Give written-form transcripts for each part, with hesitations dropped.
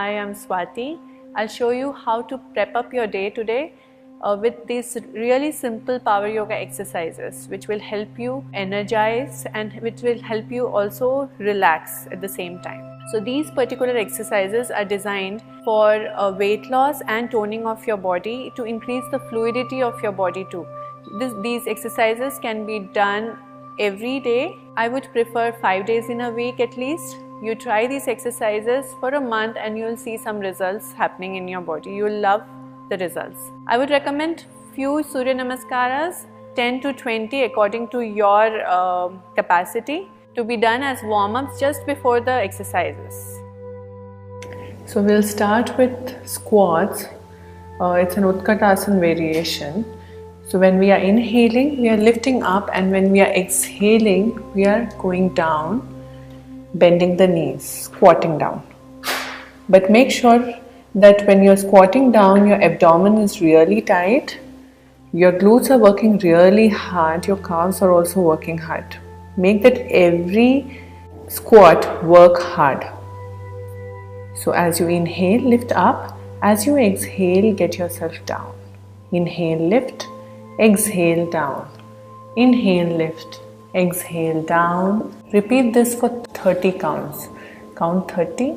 Hi, I'm Swati. I'll show you how to prep up your day today with these really simple power yoga exercises which will help you energize and which will help you also relax at the same time. So these particular exercises are designed for weight loss and toning of your body to increase the fluidity of your body too. These exercises can be done every day. I would prefer 5 days in a week at least. You try these exercises for a month and you'll see some results happening in your body. You'll love the results. I would recommend few Surya Namaskaras, 10 to 20 according to your capacity, to be done as warm-ups just before the exercises. So we'll start with squats. It's an Utkatasana variation. So when we are inhaling, we are lifting up, and when we are exhaling, we are going down, bending the knees, squatting down. But make sure that when you're squatting down, your abdomen is really tight, your glutes are working really hard, your calves are also working hard. Make that every squat work hard. So as you inhale, lift up. As you exhale, get yourself down. Inhale, lift. Exhale, down. Inhale, lift. Exhale, down. Repeat this for 30 counts. Count 30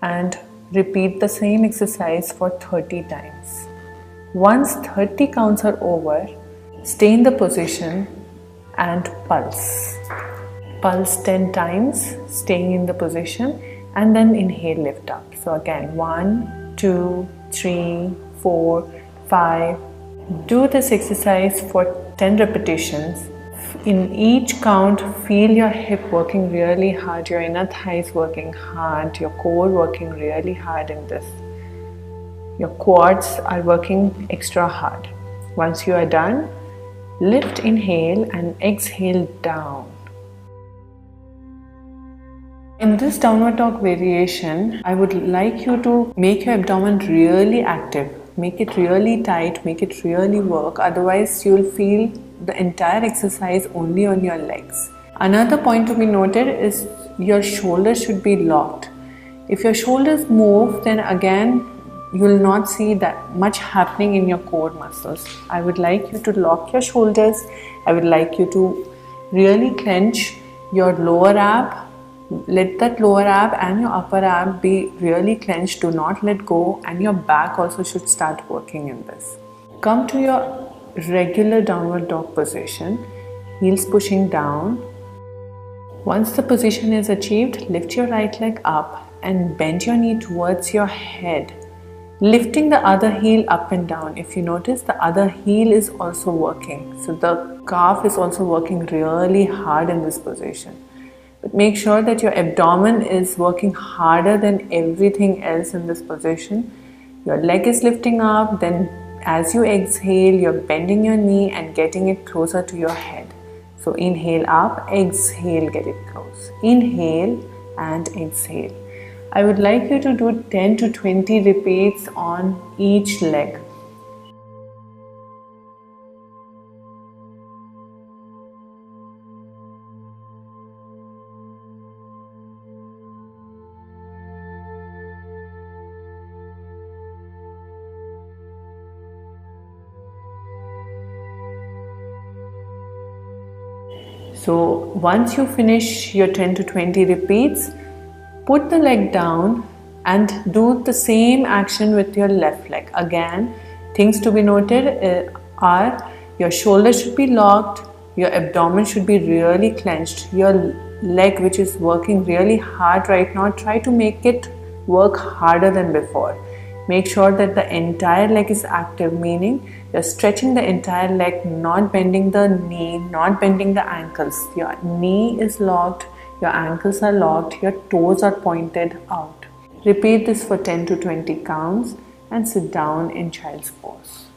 and repeat the same exercise for 30 times. Once 30 counts are over, stay in the position and pulse. Pulse 10 times, staying in the position, and then inhale, lift up. So again, 1, 2, 3, 4, 5. Do this exercise for 10 repetitions. In each count, feel your hip working really hard, your inner thighs working hard, your core working really hard in this. Your quads are working extra hard. Once you are done, lift, inhale, and exhale down. In this downward dog variation, I would like you to make your abdomen really active. Make it really tight, make it really work. Otherwise, you'll feel the entire exercise only on your legs. Another point to be noted is your shoulders should be locked. If your shoulders move, then again, you'll not see that much happening in your core muscles. I would like you to lock your shoulders. I would like you to really clench your lower ab. Let that lower ab and your upper ab be really clenched. Do not let go, and your back also should start working in this. Come to your regular downward dog position, heels pushing down. Once the position is achieved, lift your right leg up and bend your knee towards your head, lifting the other heel up and down. If you notice, the other heel is also working. So the calf is also working really hard in this position. But make sure that your abdomen is working harder than everything else in this position. Your leg is lifting up, then as you exhale, you're bending your knee and getting it closer to your head. So inhale up, exhale, get it close. Inhale and exhale. I would like you to do 10 to 20 repeats on each leg. So once you finish your 10 to 20 repeats, put the leg down and do the same action with your left leg. Again, things to be noted are your shoulders should be locked, your abdomen should be really clenched, your leg, which is working really hard right now, try to make it work harder than before. Make sure that the entire leg is active, meaning you're stretching the entire leg, not bending the knee, not bending the ankles. Your knee is locked, your ankles are locked, your toes are pointed out. Repeat this for 10 to 20 counts and sit down in child's pose.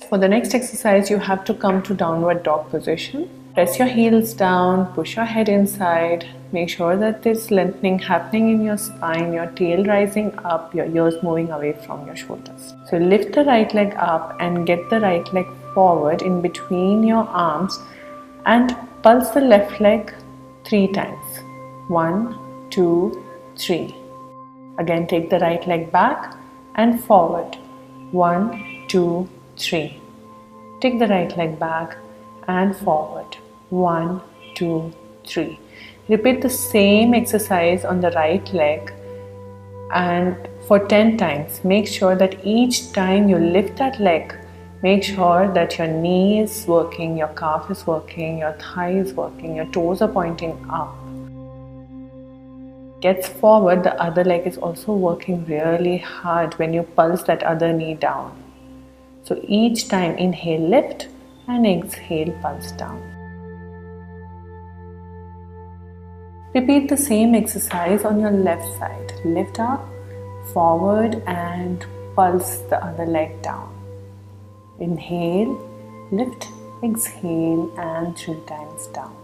For the next exercise, you have to come to downward dog position. Press your heels down, push your head inside. Make sure that there's lengthening happening in your spine, your tail rising up, your ears moving away from your shoulders. So lift the right leg up and get the right leg forward in between your arms and pulse the left leg 3 times. 1, 2, 3. Again, take the right leg back and forward. 1, 2, 3. Take the right leg back and forward. 1, 2, 3. Repeat the same exercise on the right leg and for 10 times. Make sure that each time you lift that leg, make sure that your knee is working, your calf is working, your thigh is working, your toes are pointing up. Gets forward, the other leg is also working really hard when you pulse that other knee down. So each time inhale, lift, and exhale, pulse down. Repeat the same exercise on your left side. Lift up, forward, and pulse the other leg down. Inhale, lift, exhale, and 3 times down.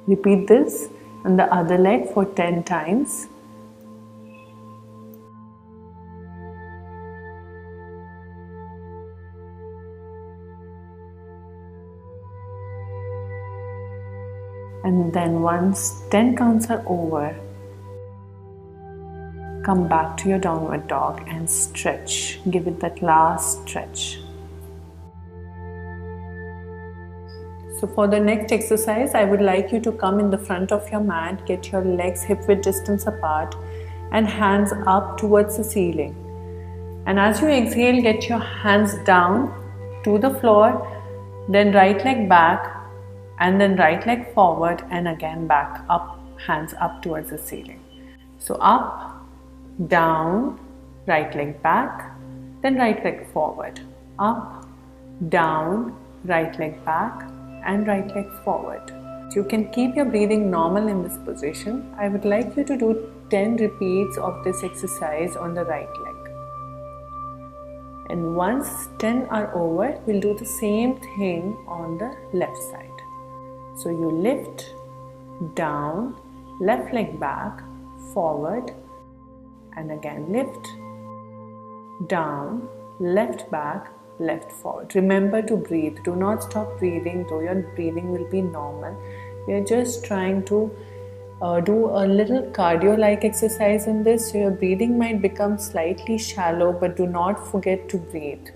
Repeat this on the other leg for 10 times. And then once 10 counts are over, come back to your downward dog and stretch. Give it that last stretch. So for the next exercise, I would like you to come in the front of your mat, get your legs hip-width distance apart and hands up towards the ceiling. And as you exhale, get your hands down to the floor, then right leg back, and then right leg forward, and again back up, hands up towards the ceiling. So up, down, right leg back, then right leg forward, up, down, right leg back, and right leg forward. You can keep your breathing normal in this position. I would like you to do 10 repeats of this exercise on the right leg. And once 10 are over, we'll do the same thing on the left side. So you lift, down, left leg back, forward, and again lift, down, left back, left forward. Remember to breathe. Do not stop breathing, though your breathing will be normal. We are just trying to do a little cardio-like exercise in this, so your breathing might become slightly shallow, but do not forget to breathe.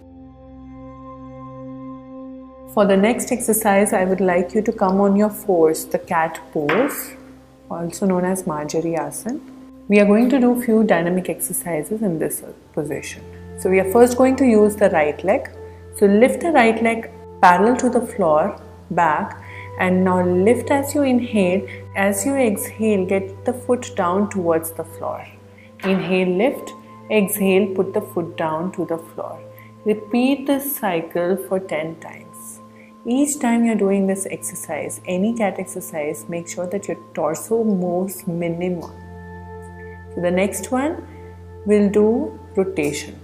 For the next exercise, I would like you to come on your fours, the cat pose, also known as Marjorie Asana. We are going to do a few dynamic exercises in this position. So we are first going to use the right leg. So lift the right leg parallel to the floor, back, and now lift as you inhale. As you exhale, get the foot down towards the floor. Inhale, lift, exhale, put the foot down to the floor. Repeat this cycle for 10 times. Each time you're doing this exercise, any cat exercise, make sure that your torso moves minimum. So the next one, we'll do rotation,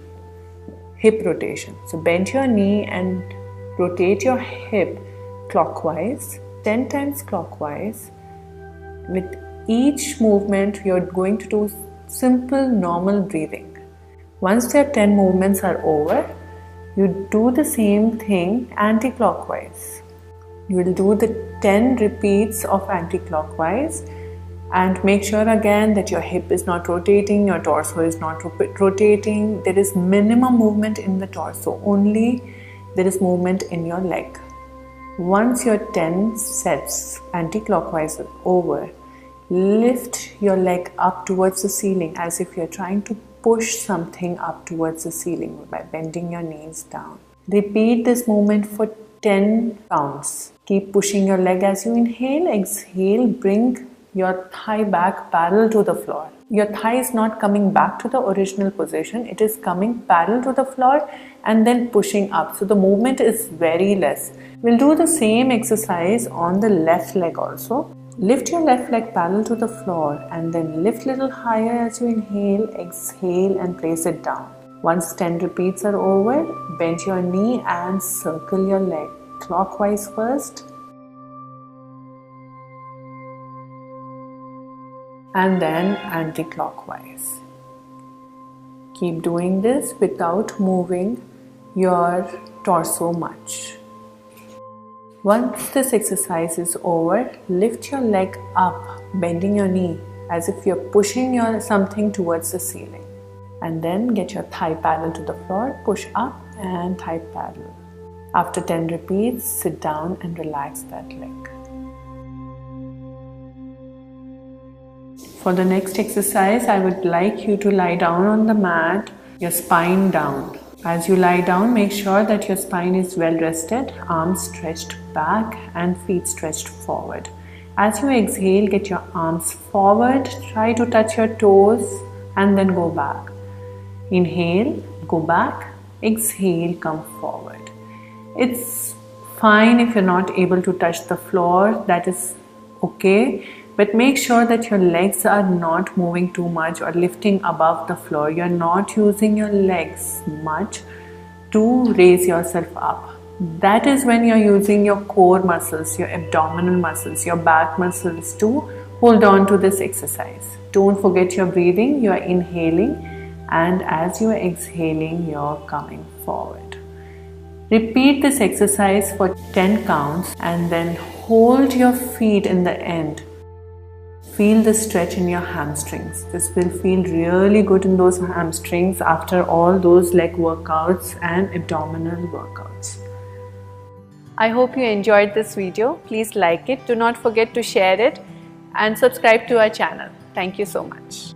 hip rotation. So bend your knee and rotate your hip clockwise, 10 times clockwise. With each movement, you're going to do simple normal breathing. Once your 10 movements are over, you do the same thing anti-clockwise. You will do the 10 repeats of anti-clockwise and make sure again that your hip is not rotating, your torso is not rotating. There is minimum movement in the torso, only there is movement in your leg. Once your 10 sets anti-clockwise are over, lift your leg up towards the ceiling as if you're trying to push something up towards the ceiling by bending your knees down. Repeat this movement for 10 counts. Keep pushing your leg as you inhale. Exhale, bring your thigh back parallel to the floor. Your thigh is not coming back to the original position. It is coming parallel to the floor and then pushing up. So the movement is very less. We'll do the same exercise on the left leg also. Lift your left leg parallel to the floor and then lift little higher as you inhale, exhale and place it down. Once 10 repeats are over, bend your knee and circle your leg clockwise first and then anti-clockwise. Keep doing this without moving your torso much. Once this exercise is over, lift your leg up, bending your knee as if you're pushing something towards the ceiling. And then get your thigh parallel to the floor, push up and thigh parallel. After 10 repeats, sit down and relax that leg. For the next exercise, I would like you to lie down on the mat, your spine down. As you lie down, make sure that your spine is well rested, arms stretched back and feet stretched forward. As you exhale, get your arms forward, try to touch your toes and then go back. Inhale, go back, exhale, come forward. It's fine if you're not able to touch the floor, that is okay. But make sure that your legs are not moving too much or lifting above the floor. You're not using your legs much to raise yourself up. That is when you're using your core muscles, your abdominal muscles, your back muscles to hold on to this exercise. Don't forget your breathing. You are inhaling, and as you are exhaling, you're coming forward. Repeat this exercise for 10 counts and then hold your feet in the end. Feel the stretch in your hamstrings. This will feel really good in those hamstrings after all those leg workouts and abdominal workouts. I hope you enjoyed this video. Please like it. Do not forget to share it and subscribe to our channel. Thank you so much.